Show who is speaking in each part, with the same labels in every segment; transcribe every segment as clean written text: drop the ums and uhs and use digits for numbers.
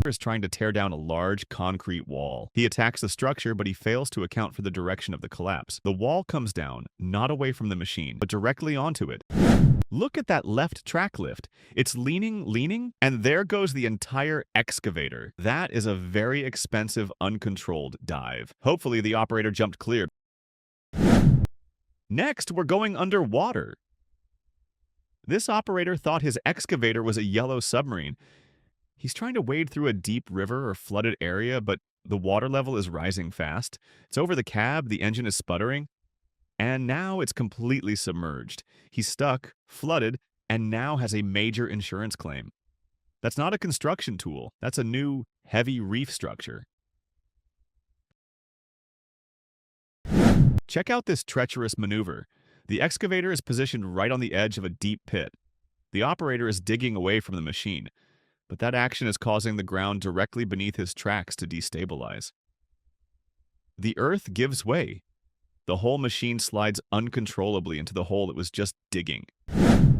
Speaker 1: is trying to tear down a large concrete wall. He attacks the structure, but he fails to account for the direction of the collapse. The wall comes down, not away from the machine, but directly onto it. Look at that left track lift. It's leaning, and there goes the entire excavator. That is a very expensive, uncontrolled dive. Hopefully, the operator jumped clear. Next, we're going underwater. This operator thought his excavator was a yellow submarine. He's trying to wade through a deep river or flooded area, but the water level is rising fast. It's over the cab, the engine is sputtering, and now it's completely submerged. He's stuck, flooded, and now has a major insurance claim. That's not a construction tool. That's a new, heavy reef structure. Check out this treacherous maneuver. The excavator is positioned right on the edge of a deep pit. The operator is digging away from the machine, but that action is causing the ground directly beneath his tracks to destabilize. The earth gives way. The whole machine slides uncontrollably into the hole it was just digging.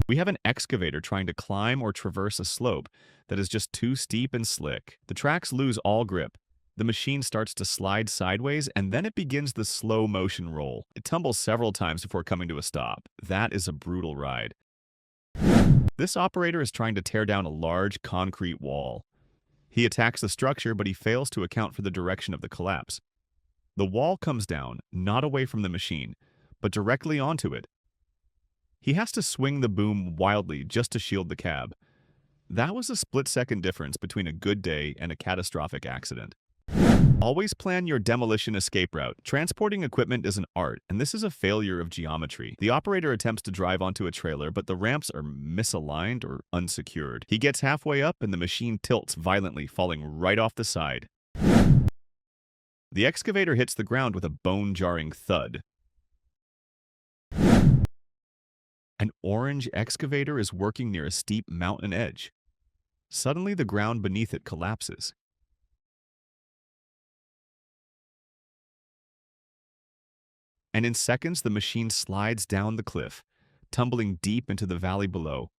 Speaker 1: We have an excavator trying to climb or traverse a slope that is just too steep and slick. The tracks lose all grip. The machine starts to slide sideways, and then it begins the slow-motion roll. It tumbles several times before coming to a stop. That is a brutal ride. This operator is trying to tear down a large concrete wall. He attacks the structure, but he fails to account for the direction of the collapse. The wall comes down, not away from the machine, but directly onto it. He has to swing the boom wildly just to shield the cab. That was a split-second difference between a good day and a catastrophic accident. Always plan your demolition escape route. Transporting equipment is an art, and this is a failure of geometry. The operator attempts to drive onto a trailer, but the ramps are misaligned or unsecured. He gets halfway up, and the machine tilts violently, falling right off the side. The excavator hits the ground with a bone-jarring thud. An orange excavator is working near a steep mountain edge. Suddenly, the ground beneath it collapses. And in seconds, the machine slides down the cliff, tumbling deep into the valley below.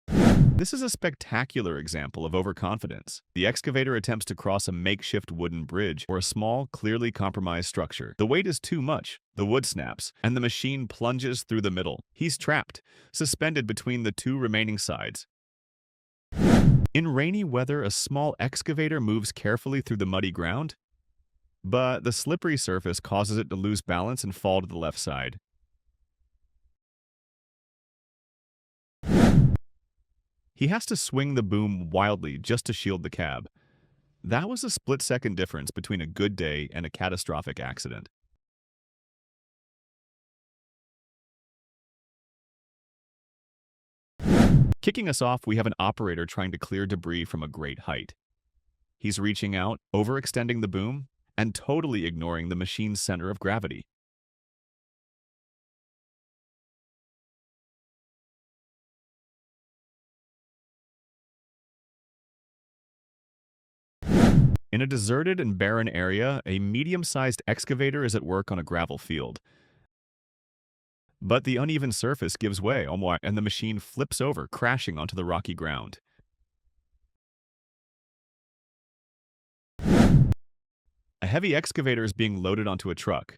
Speaker 1: This is a spectacular example of overconfidence. The excavator attempts to cross a makeshift wooden bridge or a small, clearly compromised structure. The weight is too much, the wood snaps, and the machine plunges through the middle. He's trapped, suspended between the two remaining sides. In rainy weather, a small excavator moves carefully through the muddy ground, but the slippery surface causes it to lose balance and fall to the left side. He has to swing the boom wildly just to shield the cab. That was a split-second difference between a good day and a catastrophic accident. Kicking us off, we have an operator trying to clear debris from a great height. He's reaching out, overextending the boom, and totally ignoring the machine's center of gravity. In a deserted and barren area, a medium-sized excavator is at work on a gravel field. But the uneven surface gives way, and the machine flips over, crashing onto the rocky ground. A heavy excavator is being loaded onto a truck.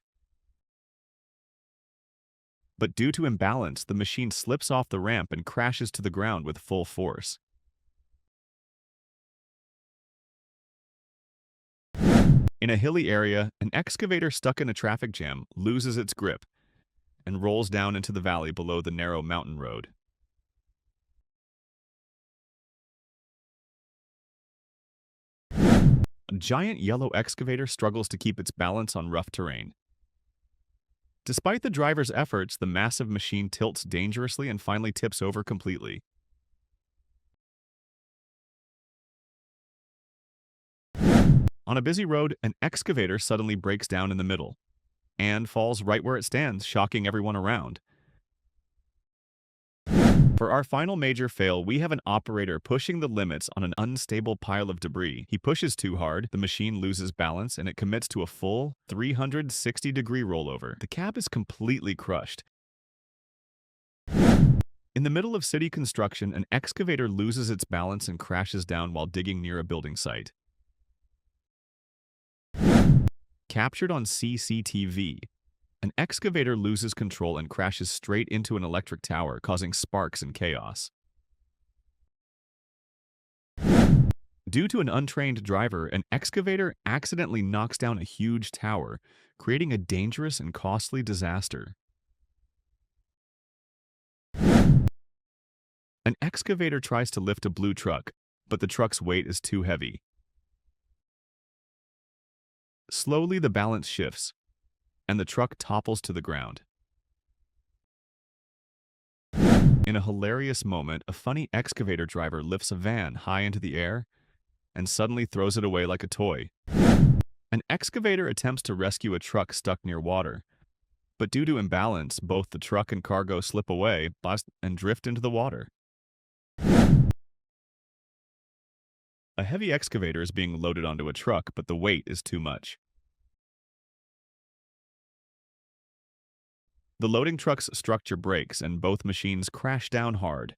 Speaker 1: But due to imbalance, the machine slips off the ramp and crashes to the ground with full force. In a hilly area, an excavator stuck in a traffic jam loses its grip and rolls down into the valley below the narrow mountain road. A giant yellow excavator struggles to keep its balance on rough terrain. Despite the driver's efforts, the massive machine tilts dangerously and finally tips over completely. On a busy road, an excavator suddenly breaks down in the middle and falls right where it stands, shocking everyone around. For our final major fail, we have an operator pushing the limits on an unstable pile of debris. He pushes too hard, the machine loses balance, and it commits to a full 360-degree rollover. The cab is completely crushed, In the middle of city construction, an excavator loses its balance and crashes down while digging near a building site. Captured on CCTV, an excavator loses control and crashes straight into an electric tower, causing sparks and chaos. Due to an untrained driver, an excavator accidentally knocks down a huge tower, creating a dangerous and costly disaster. An excavator tries to lift a blue truck, but the truck's weight is too heavy. Slowly, the balance shifts, and the truck topples to the ground. In a hilarious moment, a funny excavator driver lifts a van high into the air and suddenly throws it away like a toy. An excavator attempts to rescue a truck stuck near water, but due to imbalance, both the truck and cargo slip away, bust, and drift into the water. A heavy excavator is being loaded onto a truck, but the weight is too much. The loading truck's structure breaks, and both machines crash down hard.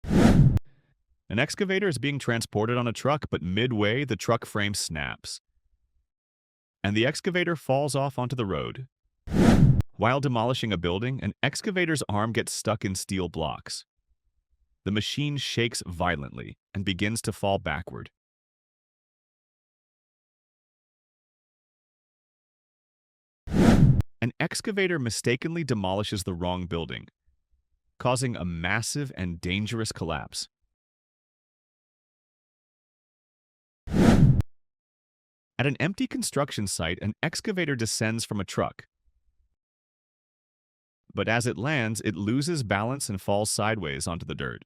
Speaker 1: An excavator is being transported on a truck, but midway, the truck frame snaps, and the excavator falls off onto the road. While demolishing a building, an excavator's arm gets stuck in steel blocks. The machine shakes violently and begins to fall backward. An excavator mistakenly demolishes the wrong building, causing a massive and dangerous collapse. At an empty construction site, an excavator descends from a truck. But as it lands, it loses balance and falls sideways onto the dirt.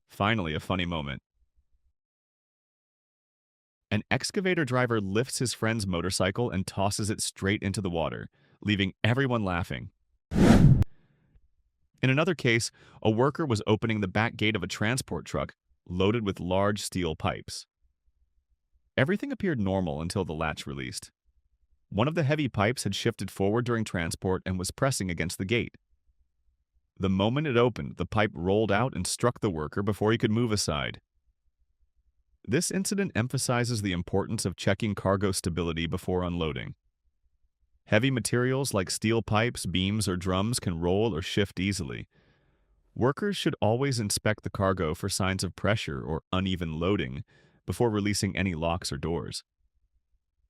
Speaker 1: Finally, a funny moment. An excavator driver lifts his friend's motorcycle and tosses it straight into the water, leaving everyone laughing. In another case, a worker was opening the back gate of a transport truck loaded with large steel pipes. Everything appeared normal until the latch released. One of the heavy pipes had shifted forward during transport and was pressing against the gate. The moment it opened, the pipe rolled out and struck the worker before he could move aside. This incident emphasizes the importance of checking cargo stability before unloading. Heavy materials like steel pipes, beams, or drums can roll or shift easily. Workers should always inspect the cargo for signs of pressure or uneven loading before releasing any locks or doors.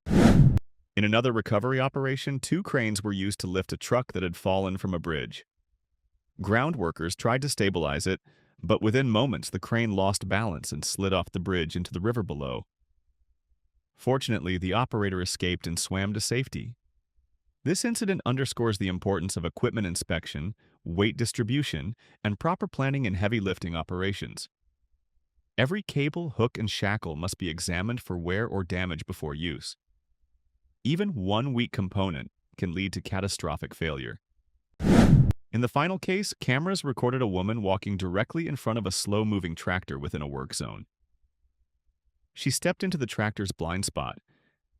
Speaker 1: In another recovery operation, 2 cranes were used to lift a truck that had fallen from a bridge. Ground workers tried to stabilize it, but within moments the crane lost balance and slid off the bridge into the river below. Fortunately, the operator escaped and swam to safety. This incident underscores the importance of equipment inspection, weight distribution, and proper planning in heavy lifting operations. Every cable, hook, and shackle must be examined for wear or damage before use. Even one weak component can lead to catastrophic failure. In the final case, cameras recorded a woman walking directly in front of a slow-moving tractor within a work zone. She stepped into the tractor's blind spot.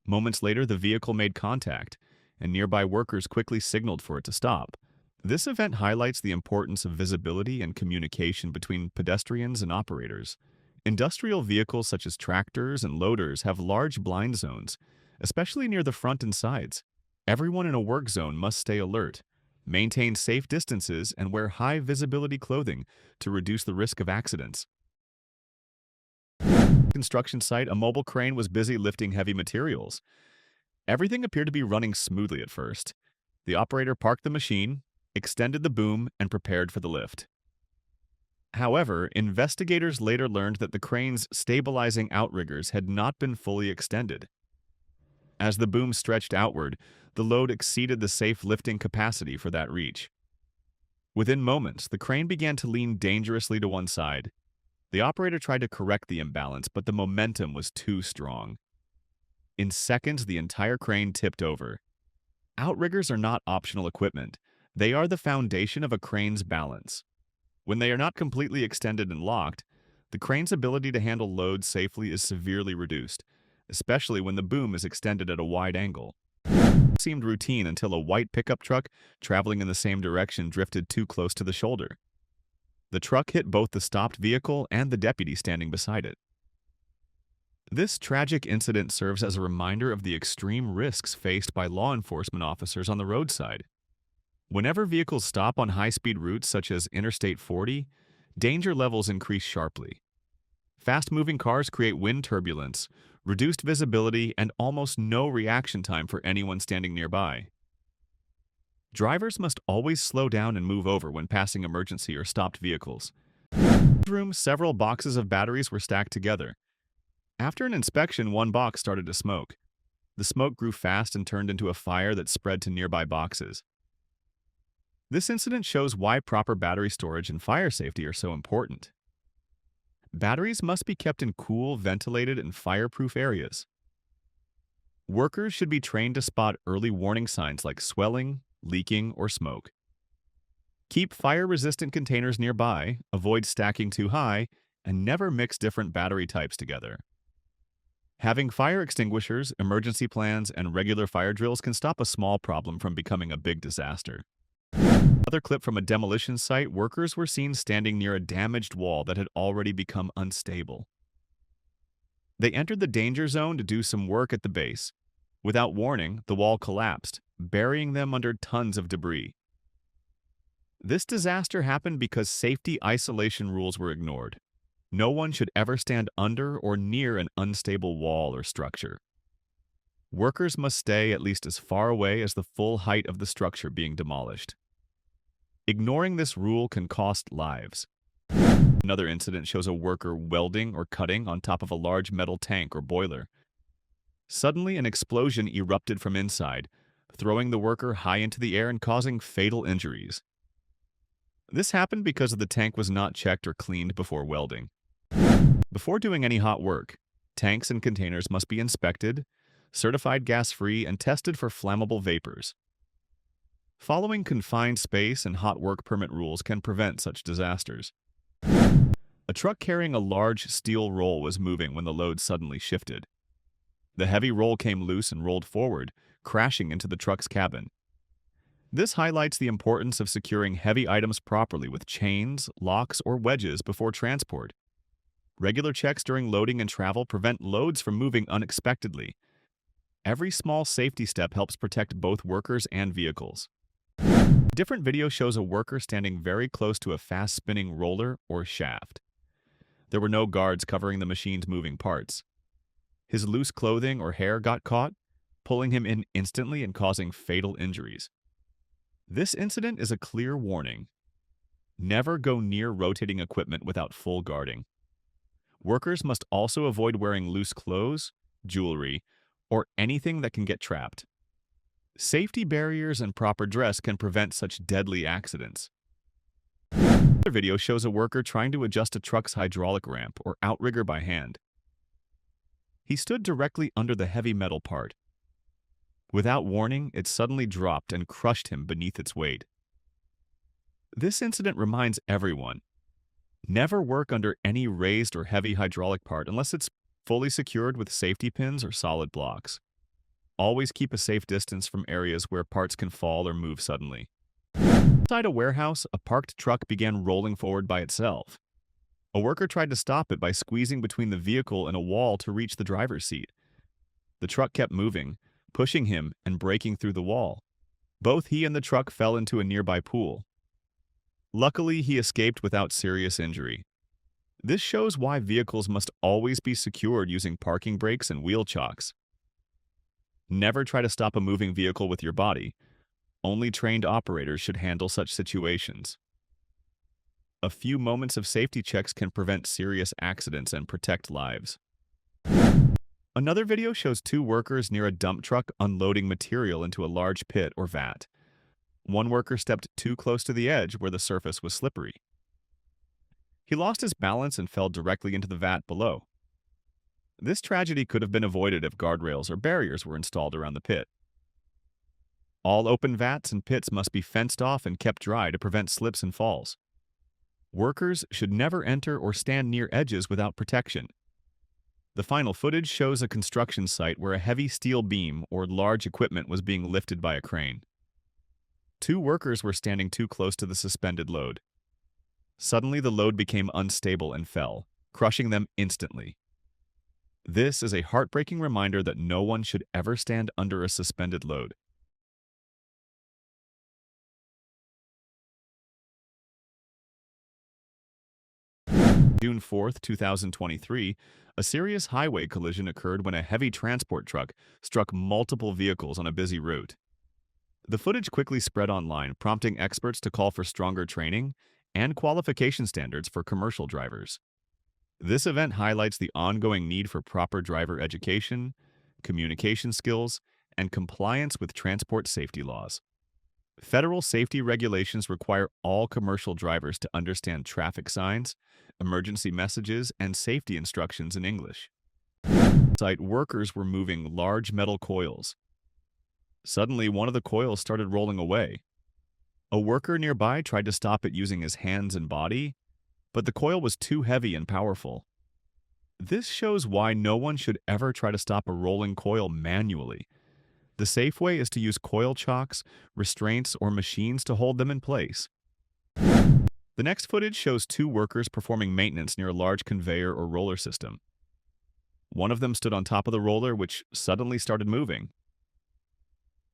Speaker 1: Moments later, the vehicle made contact, and nearby workers quickly signaled for it to stop. This event highlights the importance of visibility and communication between pedestrians and operators. Industrial vehicles such as tractors and loaders have large blind zones, especially near the front and sides. Everyone in a work zone must stay alert, maintain safe distances, and wear high-visibility clothing to reduce the risk of accidents. Construction site, a mobile crane was busy lifting heavy materials. Everything appeared to be running smoothly at first. The operator parked the machine, extended the boom, and prepared for the lift. However, investigators later learned that the crane's stabilizing outriggers had not been fully extended. As the boom stretched outward, the load exceeded the safe lifting capacity for that reach. Within moments, the crane began to lean dangerously to one side. The operator tried to correct the imbalance, but the momentum was too strong. In seconds, the entire crane tipped over. Outriggers are not optional equipment. They are the foundation of a crane's balance. When they are not completely extended and locked, the crane's ability to handle loads safely is severely reduced. especially when the boom is extended at a wide angle. It seemed routine until a white pickup truck traveling in the same direction drifted too close to the shoulder. The truck hit both the stopped vehicle and the deputy standing beside it. This tragic incident serves as a reminder of the extreme risks faced by law enforcement officers on the roadside. Whenever vehicles stop on high-speed routes such as Interstate 40, danger levels increase sharply. Fast-moving cars create wind turbulence, reduced visibility, and almost no reaction time for anyone standing nearby. Drivers must always slow down and move over when passing emergency or stopped vehicles. In the room, several boxes of batteries were stacked together. After an inspection, one box started to smoke. The smoke grew fast and turned into a fire that spread to nearby boxes. This incident shows why proper battery storage and fire safety are so important. Batteries must be kept in cool, ventilated, and fireproof areas. Workers should be trained to spot early warning signs like swelling, leaking, or smoke. Keep fire-resistant containers nearby, avoid stacking too high, and never mix different battery types together. Having fire extinguishers, emergency plans, and regular fire drills can stop a small problem from becoming a big disaster. Another clip from a demolition site, workers were seen standing near a damaged wall that had already become unstable. They entered the danger zone to do some work at the base. Without warning, the wall collapsed, burying them under tons of debris. This disaster happened because safety isolation rules were ignored. No one should ever stand under or near an unstable wall or structure. Workers must stay at least as far away as the full height of the structure being demolished. Ignoring this rule can cost lives. Another incident shows a worker welding or cutting on top of a large metal tank or boiler. Suddenly, an explosion erupted from inside, throwing the worker high into the air and causing fatal injuries. This happened because the tank was not checked or cleaned before welding. Before doing any hot work, tanks and containers must be inspected, certified gas-free, and tested for flammable vapors. Following confined space and hot work permit rules can prevent such disasters. A truck carrying a large steel roll was moving when the load suddenly shifted. The heavy roll came loose and rolled forward, crashing into the truck's cabin. This highlights the importance of securing heavy items properly with chains, locks, or wedges before transport. Regular checks during loading and travel prevent loads from moving unexpectedly. Every small safety step helps protect both workers and vehicles. A different video shows a worker standing very close to a fast-spinning roller or shaft. There were no guards covering the machine's moving parts. His loose clothing or hair got caught, pulling him in instantly and causing fatal injuries. This incident is a clear warning. Never go near rotating equipment without full guarding. Workers must also avoid wearing loose clothes, jewelry, or anything that can get trapped. Safety barriers and proper dress can prevent such deadly accidents. Another video shows a worker trying to adjust a truck's hydraulic ramp or outrigger by hand. He stood directly under the heavy metal part. Without warning, it suddenly dropped and crushed him beneath its weight. This incident reminds everyone, never work under any raised or heavy hydraulic part unless it's fully secured with safety pins or solid blocks. Always keep a safe distance from areas where parts can fall or move suddenly. Inside a warehouse, a parked truck began rolling forward by itself. A worker tried to stop it by squeezing between the vehicle and a wall to reach the driver's seat. The truck kept moving, pushing him and breaking through the wall. Both he and the truck fell into a nearby pool. Luckily, he escaped without serious injury. This shows why vehicles must always be secured using parking brakes and wheel chocks. Never try to stop a moving vehicle with your body. Only trained operators should handle such situations. A few moments of safety checks can prevent serious accidents and protect lives. Another video shows two workers near a dump truck unloading material into a large pit or vat. One worker stepped too close to the edge where the surface was slippery. He lost his balance and fell directly into the vat below. This tragedy could have been avoided if guardrails or barriers were installed around the pit. All open vats and pits must be fenced off and kept dry to prevent slips and falls. Workers should never enter or stand near edges without protection. The final footage shows a construction site where a heavy steel beam or large equipment was being lifted by a crane. Two workers were standing too close to the suspended load. Suddenly, the load became unstable and fell, crushing them instantly. This is a heartbreaking reminder that no one should ever stand under a suspended load. June 4th, 2023, a serious highway collision occurred when a heavy transport truck struck multiple vehicles on a busy route. The footage quickly spread online, prompting experts to call for stronger training and qualification standards for commercial drivers. This event highlights the ongoing need for proper driver education, communication skills, and compliance with transport safety laws. Federal safety regulations require all commercial drivers to understand traffic signs, emergency messages, and safety instructions in English. Site workers were moving large metal coils. Suddenly, one of the coils started rolling away. A worker nearby tried to stop it using his hands and body, but the coil was too heavy and powerful. This shows why no one should ever try to stop a rolling coil manually. The safe way is to use coil chocks, restraints, or machines to hold them in place. The next footage shows two workers performing maintenance near a large conveyor or roller system. One of them stood on top of the roller, which suddenly started moving.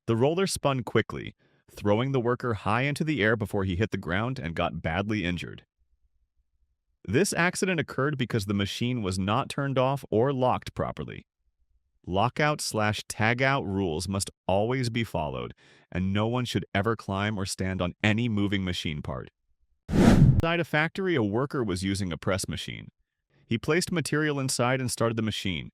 Speaker 1: The roller spun quickly, throwing the worker high into the air before he hit the ground and got badly injured. This accident occurred because the machine was not turned off or locked properly. Lockout/tagout rules must always be followed, and no one should ever climb or stand on any moving machine part. Inside a factory, a worker was using a press machine. He placed material inside and started the machine.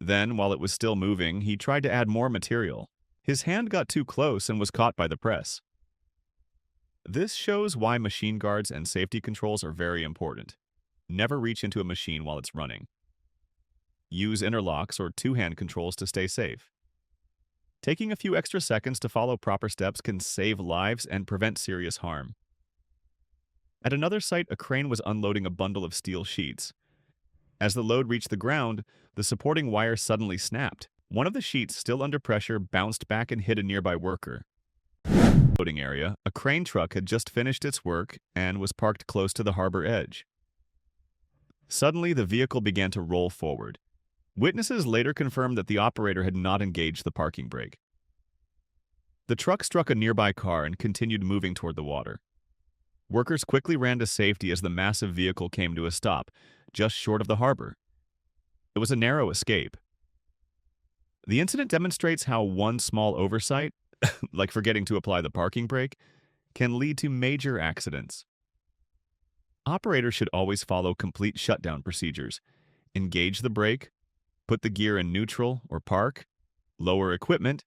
Speaker 1: Then, while it was still moving, he tried to add more material. His hand got too close and was caught by the press. This shows why machine guards and safety controls are very important. Never reach into a machine while it's running. Use interlocks or two-hand controls to stay safe. Taking a few extra seconds to follow proper steps can save lives and prevent serious harm. At another site, a crane was unloading a bundle of steel sheets. As the load reached the ground, the supporting wire suddenly snapped. One of the sheets, still under pressure, bounced back and hit a nearby worker. Loading area, a crane truck had just finished its work and was parked close to the harbor edge. Suddenly, the vehicle began to roll forward. Witnesses later confirmed that the operator had not engaged the parking brake. The truck struck a nearby car and continued moving toward the water. Workers quickly ran to safety as the massive vehicle came to a stop, just short of the harbor. It was a narrow escape. The incident demonstrates how one small oversight, like forgetting to apply the parking brake, can lead to major accidents. Operators should always follow complete shutdown procedures. Engage the brake, put the gear in neutral or park, lower equipment,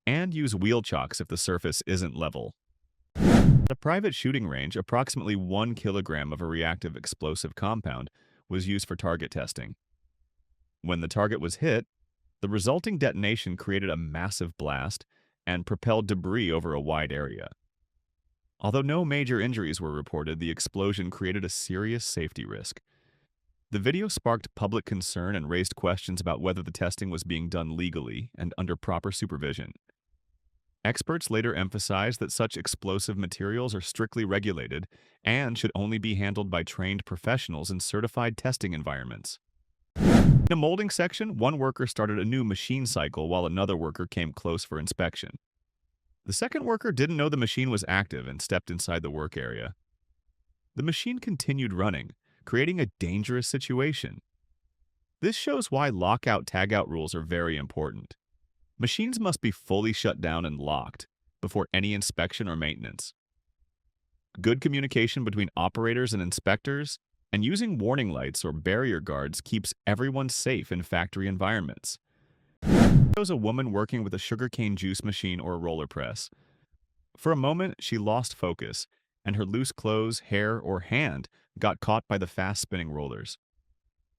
Speaker 1: and use wheel chocks if the surface isn't level. At a private shooting range, approximately 1 kilogram of a reactive explosive compound was used for target testing. When the target was hit, the resulting detonation created a massive blast and propelled debris over a wide area. Although no major injuries were reported, the explosion created a serious safety risk. The video sparked public concern and raised questions about whether the testing was being done legally and under proper supervision. Experts later emphasized that such explosive materials are strictly regulated and should only be handled by trained professionals in certified testing environments. In a molding section, one worker started a new machine cycle while another worker came close for inspection. The second worker didn't know the machine was active and stepped inside the work area. The machine continued running, creating a dangerous situation. This shows why lockout-tagout rules are very important. Machines must be fully shut down and locked before any inspection or maintenance. Good communication between operators and inspectors and using warning lights or barrier guards keeps everyone safe in factory environments. It shows a woman working with a sugarcane juice machine or a roller press. For a moment, she lost focus, and her loose clothes, hair, or hand got caught by the fast-spinning rollers.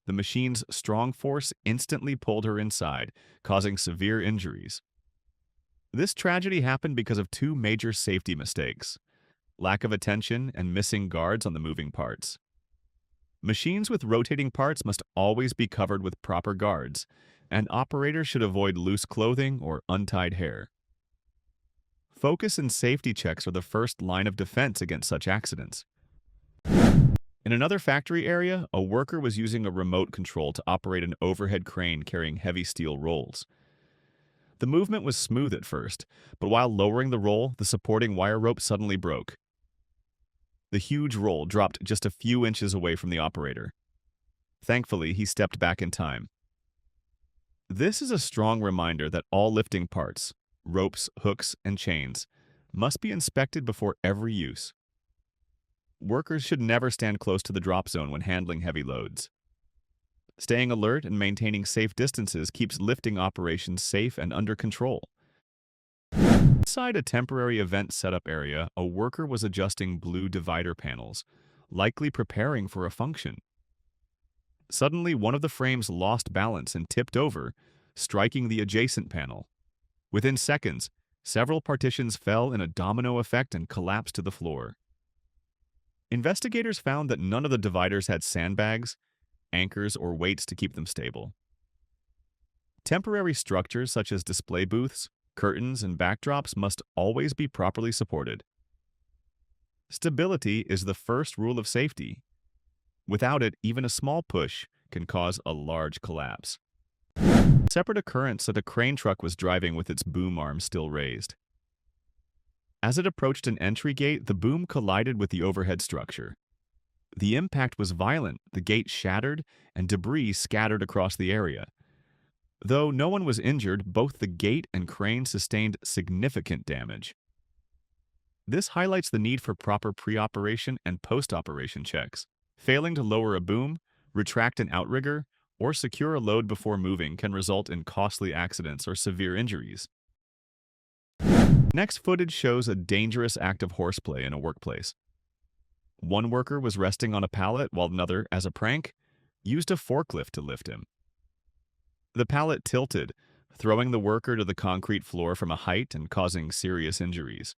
Speaker 1: The machine's strong force instantly pulled her inside, causing severe injuries. This tragedy happened because of two major safety mistakes: lack of attention and missing guards on the moving parts. Machines with rotating parts must always be covered with proper guards, and operators should avoid loose clothing or untied hair. Focus and safety checks are the first line of defense against such accidents. In another factory area, a worker was using a remote control to operate an overhead crane carrying heavy steel rolls. The movement was smooth at first, but while lowering the roll, the supporting wire rope suddenly broke. The huge roll dropped just a few inches away from the operator. Thankfully, he stepped back in time. This is a strong reminder that all lifting parts, ropes, hooks, and chains, must be inspected before every use. Workers should never stand close to the drop zone when handling heavy loads. Staying alert and maintaining safe distances keeps lifting operations safe and under control. Inside a temporary event setup area, a worker was adjusting blue divider panels, likely preparing for a function. Suddenly, one of the frames lost balance and tipped over, striking the adjacent panel. Within seconds, several partitions fell in a domino effect and collapsed to the floor. Investigators found that none of the dividers had sandbags, anchors, or weights to keep them stable. Temporary structures such as display booths, curtains, and backdrops must always be properly supported. Stability is the first rule of safety. Without it, even a small push can cause a large collapse. A separate occurrence that a crane truck was driving with its boom arm still raised. As it approached an entry gate, the boom collided with the overhead structure. The impact was violent, the gate shattered, and debris scattered across the area. Though no one was injured, both the gate and crane sustained significant damage. This highlights the need for proper pre-operation and post-operation checks. Failing to lower a boom, retract an outrigger, or secure a load before moving can result in costly accidents or severe injuries. Next footage shows a dangerous act of horseplay in a workplace. One worker was resting on a pallet while another, as a prank, used a forklift to lift him. The pallet tilted, throwing the worker to the concrete floor from a height and causing serious injuries.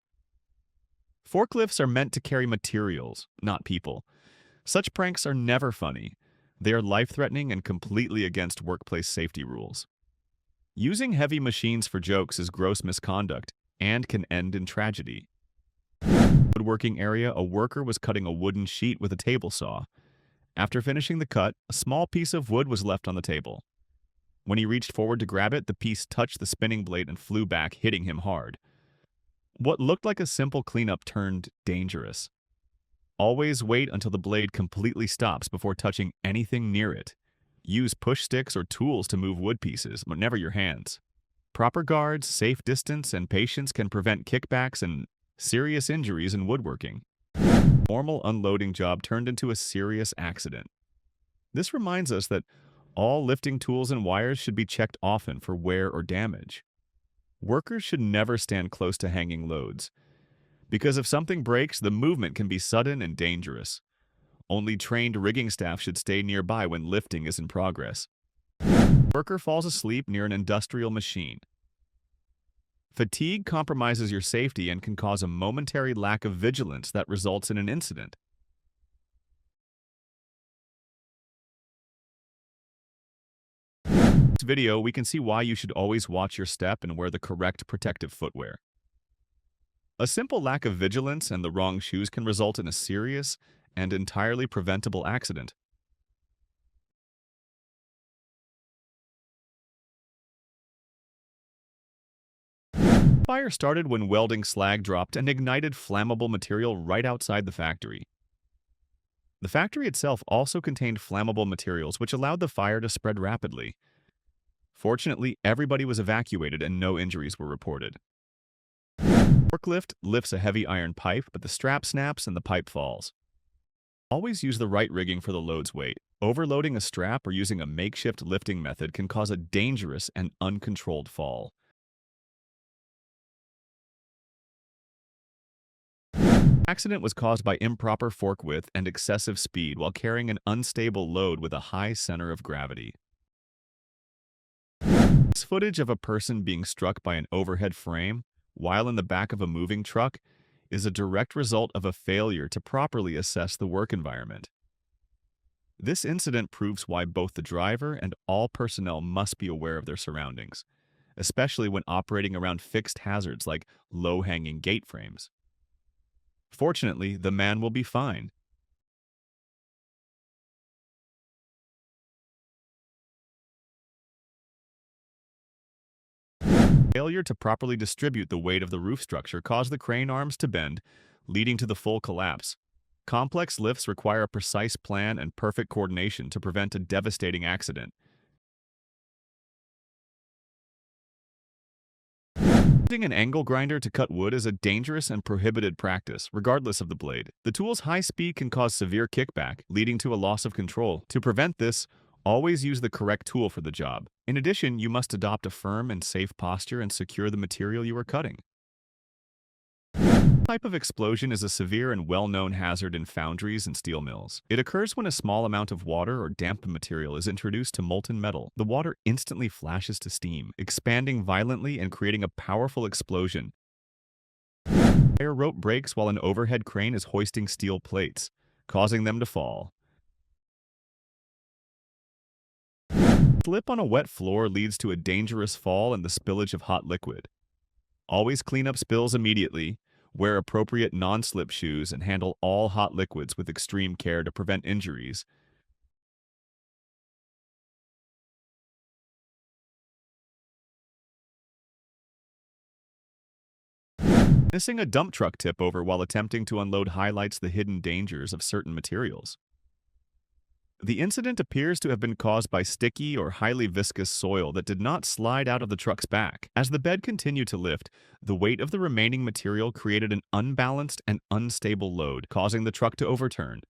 Speaker 1: Forklifts are meant to carry materials, not people. Such pranks are never funny. They are life-threatening and completely against workplace safety rules. Using heavy machines for jokes is gross misconduct and can end in tragedy. Woodworking area, a worker was cutting a wooden sheet with a table saw. After finishing the cut, a small piece of wood was left on the table. When he reached forward to grab it, the piece touched the spinning blade and flew back, hitting him hard. What looked like a simple cleanup turned dangerous. Always wait until the blade completely stops before touching anything near it. Use push sticks or tools to move wood pieces, but never your hands. Proper guards, safe distance, and patience can prevent kickbacks and serious injuries in woodworking. Normal unloading job turned into a serious accident. This reminds us that all lifting tools and wires should be checked often for wear or damage. Workers should never stand close to hanging loads, because if something breaks, the movement can be sudden and dangerous. Only trained rigging staff should stay nearby when lifting is in progress. Worker falls asleep near an industrial machine. Fatigue compromises your safety and can cause a momentary lack of vigilance that results in an incident. In this video, we can see why you should always watch your step and wear the correct protective footwear. A simple lack of vigilance and the wrong shoes can result in a serious and entirely preventable accident. The fire started when welding slag dropped and ignited flammable material right outside the factory. The factory itself also contained flammable materials which allowed the fire to spread rapidly. Fortunately, everybody was evacuated and no injuries were reported. Forklift lifts a heavy iron pipe, but the strap snaps and the pipe falls. Always use the right rigging for the load's weight. Overloading a strap or using a makeshift lifting method can cause a dangerous and uncontrolled fall. The accident was caused by improper fork width and excessive speed while carrying an unstable load with a high center of gravity. This footage of a person being struck by an overhead frame while in the back of a moving truck is a direct result of a failure to properly assess the work environment. This incident proves why both the driver and all personnel must be aware of their surroundings, especially when operating around fixed hazards like low-hanging gate frames. Fortunately, the man will be fine. Failure to properly distribute the weight of the roof structure caused the crane arms to bend, leading to the full collapse. Complex lifts require a precise plan and perfect coordination to prevent a devastating accident. Using an angle grinder to cut wood is a dangerous and prohibited practice, regardless of the blade. The tool's high speed can cause severe kickback, leading to a loss of control. To prevent this, always use the correct tool for the job. In addition, you must adopt a firm and safe posture and secure the material you are cutting. This type of explosion is a severe and well-known hazard in foundries and steel mills. It occurs when a small amount of water or damp material is introduced to molten metal. The water instantly flashes to steam, expanding violently and creating a powerful explosion. Wire rope breaks while an overhead crane is hoisting steel plates, causing them to fall. Slip on a wet floor leads to a dangerous fall and the spillage of hot liquid. Always clean up spills immediately. Wear appropriate non-slip shoes and handle all hot liquids with extreme care to prevent injuries. Missing a dump truck tip over while attempting to unload highlights the hidden dangers of certain materials. The incident appears to have been caused by sticky or highly viscous soil that did not slide out of the truck's back. As the bed continued to lift, the weight of the remaining material created an unbalanced and unstable load, causing the truck to overturn.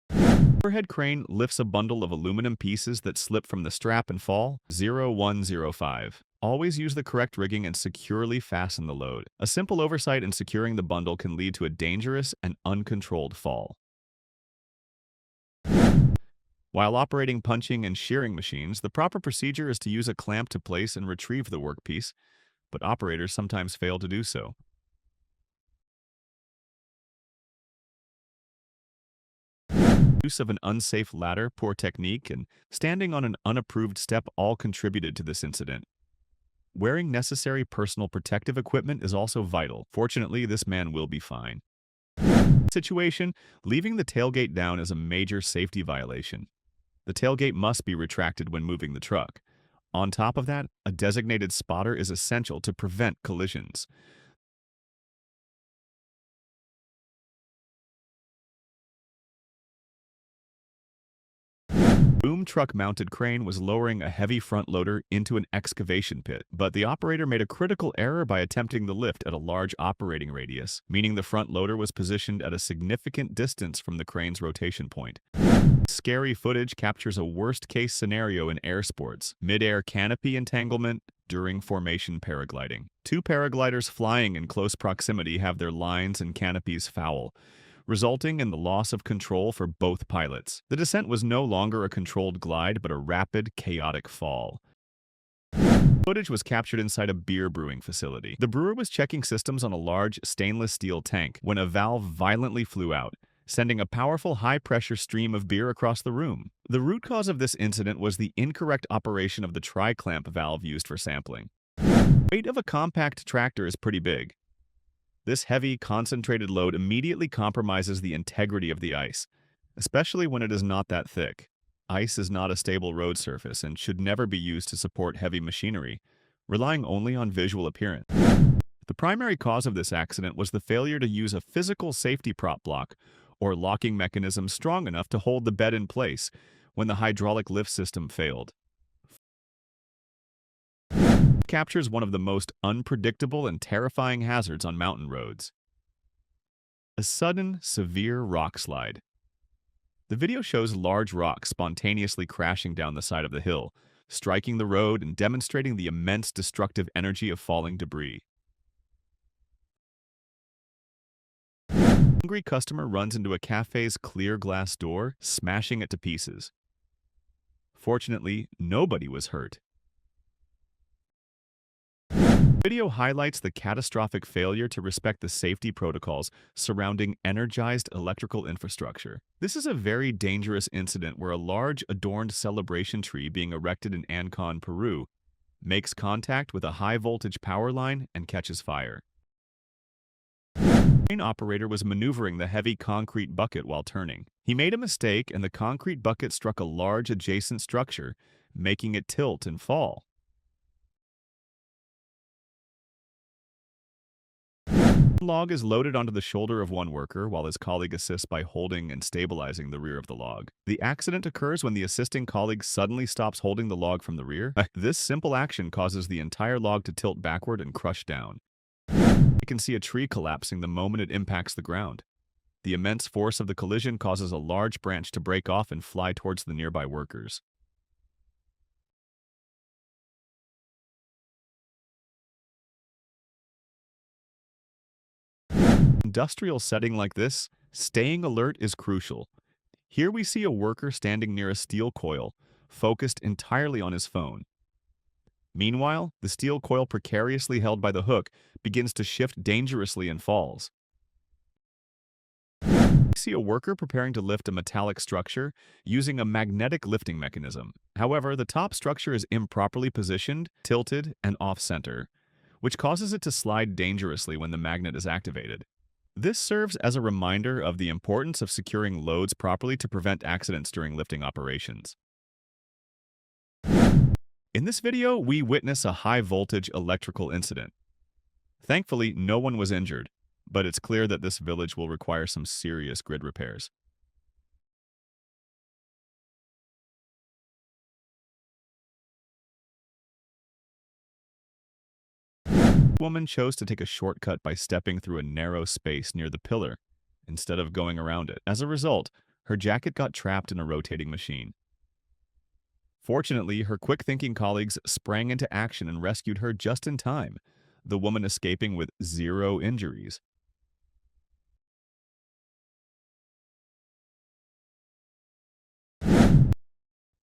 Speaker 1: The overhead crane lifts a bundle of aluminum pieces that slip from the strap and fall. 0105. Always use the correct rigging and securely fasten the load. A simple oversight in securing the bundle can lead to a dangerous and uncontrolled fall. While operating punching and shearing machines, the proper procedure is to use a clamp to place and retrieve the workpiece, but operators sometimes fail to do so. Use of an unsafe ladder, poor technique, and standing on an unapproved step all contributed to this incident. Wearing necessary personal protective equipment is also vital. Fortunately, this man will be fine. Situation: leaving the tailgate down is a major safety violation. The tailgate must be retracted when moving the truck. On top of that, a designated spotter is essential to prevent collisions. Boom truck-mounted crane was lowering a heavy front loader into an excavation pit, but the operator made a critical error by attempting the lift at a large operating radius, meaning the front loader was positioned at a significant distance from the crane's rotation point. Scary footage captures a worst-case scenario in air sports: mid-air canopy entanglement during formation paragliding. Two paragliders flying in close proximity have their lines and canopies foul, resulting in the loss of control for both pilots. The descent was no longer a controlled glide, but a rapid, chaotic fall. Footage was captured inside a beer brewing facility. The brewer was checking systems on a large stainless steel tank when a valve violently flew out, sending a powerful high-pressure stream of beer across the room. The root cause of this incident was the incorrect operation of the tri-clamp valve used for sampling. The weight of a compact tractor is pretty big. This heavy, concentrated load immediately compromises the integrity of the ice, especially when it is not that thick. Ice is not a stable road surface and should never be used to support heavy machinery, relying only on visual appearance. The primary cause of this accident was the failure to use a physical safety prop block or locking mechanism strong enough to hold the bed in place when the hydraulic lift system failed. Captures one of the most unpredictable and terrifying hazards on mountain roads: a sudden, severe rock slide. The video shows large rocks spontaneously crashing down the side of the hill, striking the road and demonstrating the immense destructive energy of falling debris. A hungry customer runs into a cafe's clear glass door, smashing it to pieces. Fortunately, nobody was hurt. Video highlights the catastrophic failure to respect the safety protocols surrounding energized electrical infrastructure. This is a very dangerous incident where a large adorned celebration tree being erected in Ancon, Peru, makes contact with a high-voltage power line and catches fire. The crane operator was maneuvering the heavy concrete bucket while turning. He made a mistake and the concrete bucket struck a large adjacent structure, making it tilt and fall. One log is loaded onto the shoulder of one worker while his colleague assists by holding and stabilizing the rear of the log. The accident occurs when the assisting colleague suddenly stops holding the log from the rear. This simple action causes the entire log to tilt backward and crush down. You can see a tree collapsing the moment it impacts the ground. The immense force of the collision causes a large branch to break off and fly towards the nearby workers. Industrial setting like this, staying alert is crucial. Here we see a worker standing near a steel coil, focused entirely on his phone. Meanwhile, the steel coil precariously held by the hook begins to shift dangerously and falls. We see a worker preparing to lift a metallic structure using a magnetic lifting mechanism. However, the top structure is improperly positioned, tilted, and off-center, which causes it to slide dangerously when the magnet is activated. This serves as a reminder of the importance of securing loads properly to prevent accidents during lifting operations. In this video, we witness a high-voltage electrical incident. Thankfully, no one was injured, but it's clear that this village will require some serious grid repairs. The woman chose to take a shortcut by stepping through a narrow space near the pillar, instead of going around it. As a result, her jacket got trapped in a rotating machine. Fortunately, her quick-thinking colleagues sprang into action and rescued her just in time, the woman escaping with 0 injuries.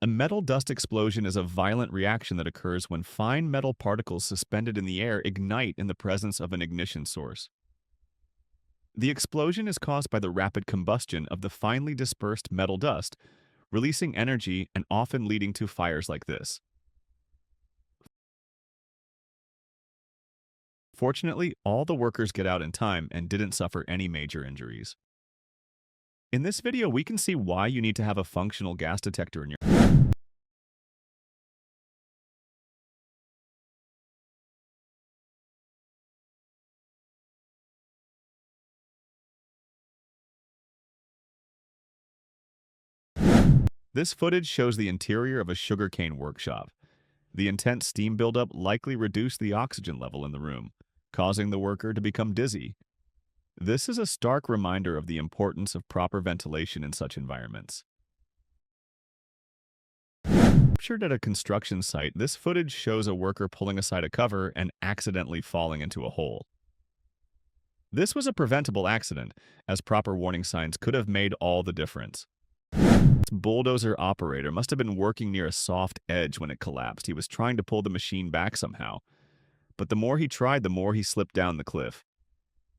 Speaker 1: A metal dust explosion is a violent reaction that occurs when fine metal particles suspended in the air ignite in the presence of an ignition source. The explosion is caused by the rapid combustion of the finely dispersed metal dust, releasing energy and often leading to fires like this. Fortunately, all the workers get out in time and didn't suffer any major injuries. In this video, we can see why you need to have a functional gas detector in your This footage shows the interior of a sugarcane workshop. The intense steam buildup likely reduced the oxygen level in the room, causing the worker to become dizzy. This is a stark reminder of the importance of proper ventilation in such environments. Captured at a construction site, this footage shows a worker pulling aside a cover and accidentally falling into a hole. This was a preventable accident, as proper warning signs could have made all the difference. This bulldozer operator must have been working near a soft edge when it collapsed. He was trying to pull the machine back somehow, but the more he tried, the more he slipped down the cliff.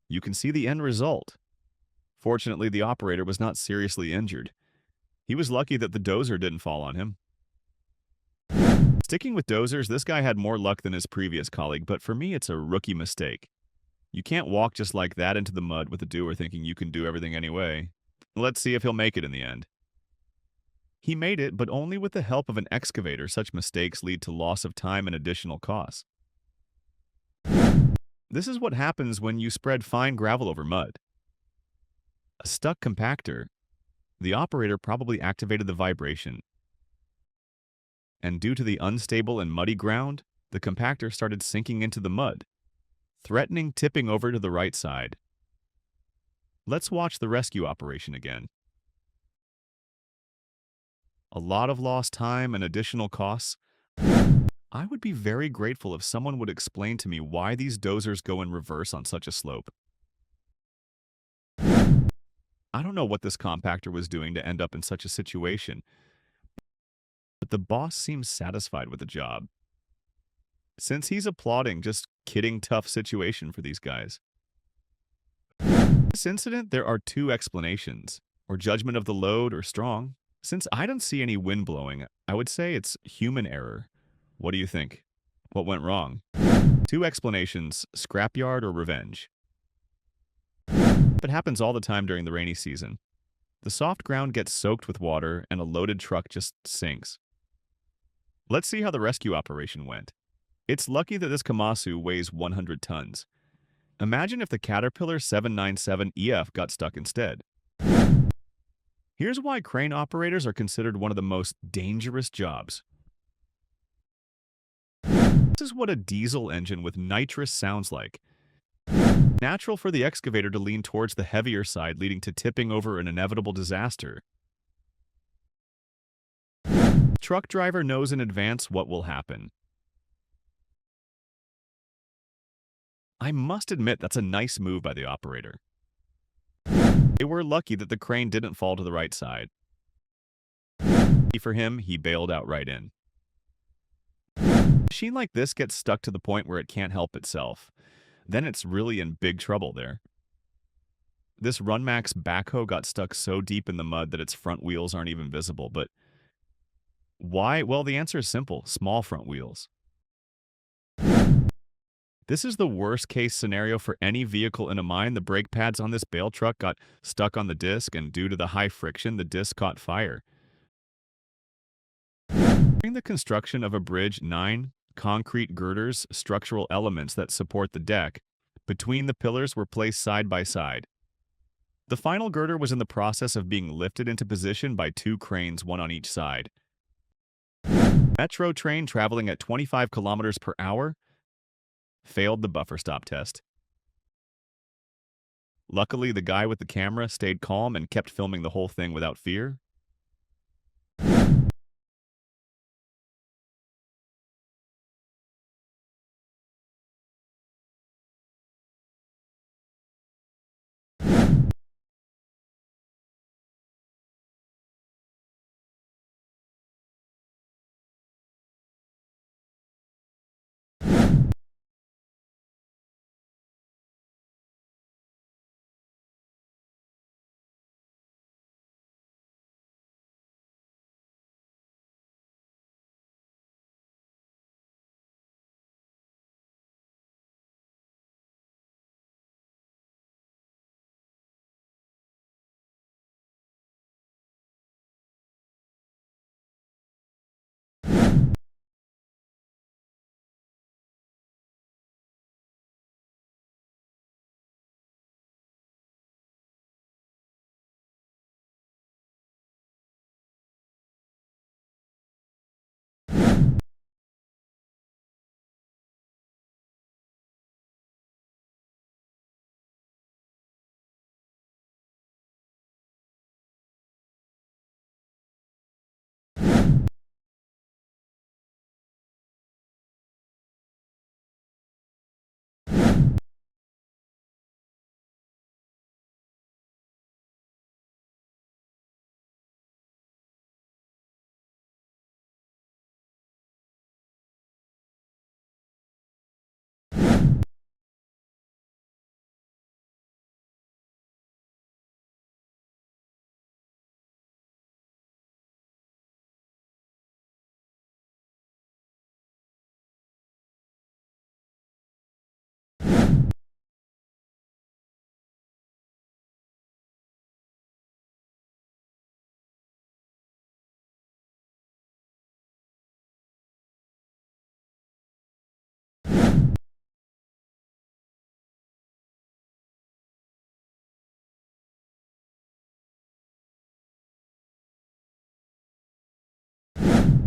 Speaker 1: You can see the end result. Fortunately, the operator was not seriously injured. He was lucky that the dozer didn't fall on him. Sticking with dozers, this guy had more luck than his previous colleague, but for me, it's a rookie mistake. You can't walk just like that into the mud with a doer thinking you can do everything anyway. Let's see if he'll make it in the end. He made it, but only with the help of an excavator. Such mistakes lead to loss of time and additional costs. This is what happens when you spread fine gravel over mud. A stuck compactor. The operator probably activated the vibration. And due to the unstable and muddy ground, the compactor started sinking into the mud, threatening tipping over to the right side. Let's watch the rescue operation again. A lot of lost time and additional costs. I would be very grateful if someone would explain to me why these dozers go in reverse on such a slope. I don't know what this compactor was doing to end up in such a situation, but the boss seems satisfied with the job. Since he's applauding, just Kidding tough situation for these guys. This incident, there are two explanations, or judgment of the load or strong. Since I don't see any wind blowing, I would say it's human error. What do you think? What went wrong? Two explanations, scrapyard or revenge. It happens all the time during the rainy season. The soft ground gets soaked with water and a loaded truck just sinks. Let's see how the rescue operation went. It's lucky that this Kamasu weighs 100 tons. Imagine if the Caterpillar 797EF got stuck instead. Here's why crane operators are considered one of the most dangerous jobs. This is what a diesel engine with nitrous sounds like. Natural for the excavator to lean towards the heavier side, leading to tipping over an inevitable disaster. Truck driver knows in advance what will happen. I must admit that's a nice move by the operator. They were lucky that the crane didn't fall to the right side. For him, he bailed out right in. A machine like this gets stuck to the point where it can't help itself. Then it's really in big trouble there. This Runmax backhoe got stuck so deep in the mud that its front wheels aren't even visible. But why? Well, the answer is simple. Small front wheels. This is the worst case scenario for any vehicle in a mine. The brake pads on this bale truck got stuck on the disc, and due to the high friction, the disc caught fire. During the construction of a bridge, 9 concrete girders, structural elements that support the deck, between the pillars were placed side by side. The final girder was in the process of being lifted into position by 2 cranes, one on each side. Metro train traveling at 25 kilometers per hour failed the buffer stop test. Luckily, the guy with the camera stayed calm and kept filming the whole thing without fear.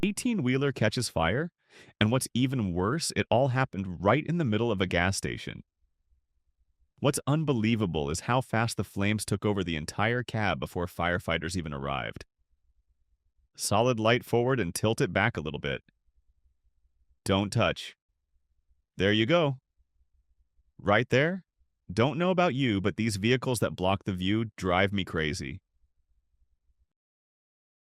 Speaker 1: An 18-wheeler catches fire, and what's even worse, it all happened right in the middle of a gas station. What's unbelievable is how fast the flames took over the entire cab before firefighters even arrived. Solid light forward and tilt it back a little bit. Don't touch. There you go. Right there. Don't know about you, but these vehicles that block the view drive me crazy.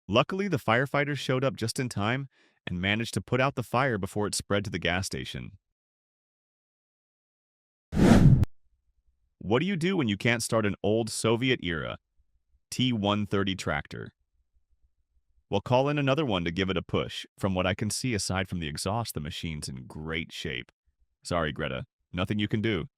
Speaker 1: Luckily, the firefighters showed up just in time and managed to put out the fire before it spread to the gas station. What do you do when you can't start an old Soviet-era T-130 tractor? Well, call in another one to give it a push. From what I can see, aside from the exhaust, the machine's in great shape. Sorry, Greta. Nothing you can do.